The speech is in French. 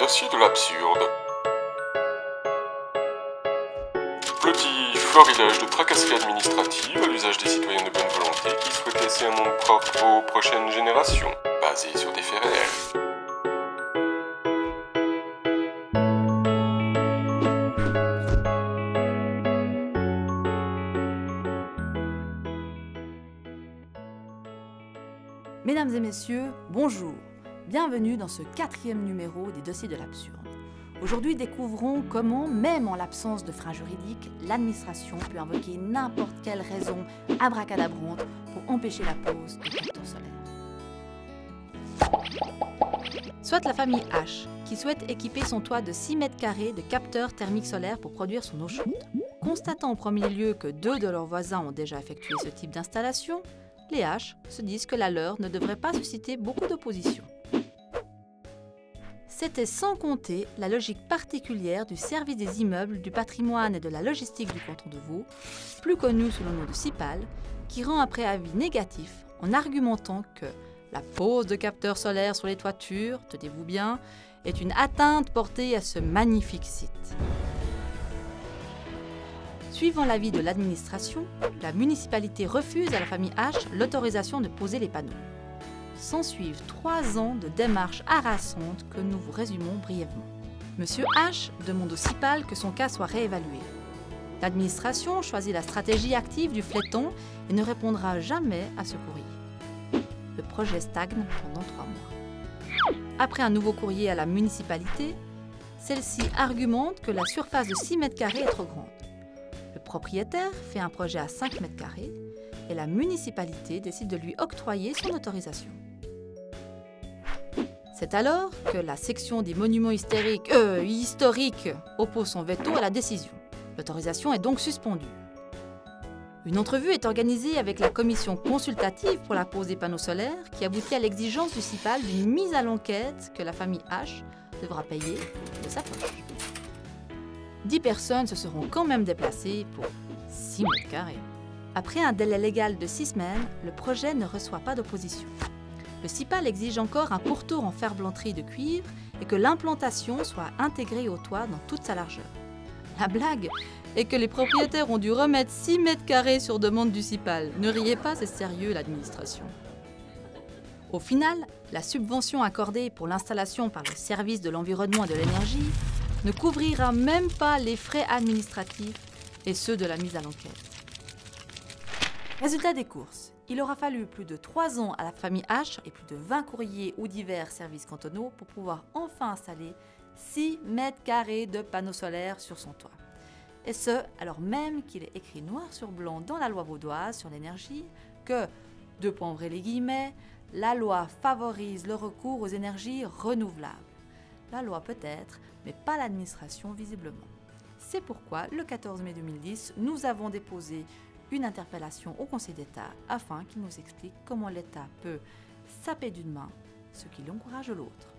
dossier de l'absurde. Petit florilège de tracasseries administratives à l'usage des citoyens de bonne volonté qui souhaitent laisser un monde propre aux prochaines générations, basé sur des faits réels. Mesdames et messieurs, bonjour. Bienvenue dans ce 4e numéro des dossiers de l'absurde. Aujourd'hui, découvrons comment, même en l'absence de frein juridique, l'administration peut invoquer n'importe quelle raison abracadabrante pour empêcher la pose de capteurs solaires. Soit la famille H, qui souhaite équiper son toit de 6 mètres carrés de capteurs thermiques solaires pour produire son eau chaude. Constatant en premier lieu que 2 de leurs voisins ont déjà effectué ce type d'installation, les H se disent que la leur ne devrait pas susciter beaucoup d'opposition. C'était sans compter la logique particulière du service des immeubles, du patrimoine et de la logistique du canton de Vaud, plus connu sous le nom de CIPAL, qui rend un préavis négatif en argumentant que la pose de capteurs solaires sur les toitures, tenez-vous bien, est une atteinte portée à ce magnifique site. Suivant l'avis de l'administration, la municipalité refuse à la famille H l'autorisation de poser les panneaux. S'ensuivent 3 ans de démarches harassantes que nous vous résumons brièvement. Monsieur H demande au CIPAL que son cas soit réévalué. L'administration choisit la stratégie active du fléton et ne répondra jamais à ce courrier. Le projet stagne pendant 3 mois. Après un nouveau courrier à la municipalité, celle-ci argumente que la surface de 6 mètres carrés est trop grande. Le propriétaire fait un projet à 5 mètres carrés et la municipalité décide de lui octroyer son autorisation. C'est alors que la section des monuments historiques oppose son veto à la décision. L'autorisation est donc suspendue. Une entrevue est organisée avec la commission consultative pour la pose des panneaux solaires qui aboutit à l'exigence du CIPAL d'une mise à l'enquête que la famille H devra payer de sa poche. 10 personnes se seront quand même déplacées pour 6 mètres carrés. Après un délai légal de 6 semaines, le projet ne reçoit pas d'opposition. Le CIPAL exige encore un pourtour en fer-blanterie de cuivre et que l'implantation soit intégrée au toit dans toute sa largeur. La blague est que les propriétaires ont dû remettre 6 mètres carrés sur demande du CIPAL. Ne riez pas, c'est sérieux l'administration. Au final, la subvention accordée pour l'installation par le service de l'environnement et de l'énergie ne couvrira même pas les frais administratifs et ceux de la mise à l'enquête. Résultat des courses. Il aura fallu plus de 3 ans à la famille H et plus de 20 courriers ou divers services cantonaux pour pouvoir enfin installer 6 mètres carrés de panneaux solaires sur son toit. Et ce, alors même qu'il est écrit noir sur blanc dans la loi vaudoise sur l'énergie que, la loi favorise le recours aux énergies renouvelables. La loi peut-être, mais pas l'administration visiblement. C'est pourquoi, le 14 mai 2010, nous avons déposé une interpellation au Conseil d'État afin qu'il nous explique comment l'État peut saper d'une main ce qui l'encourage l'autre.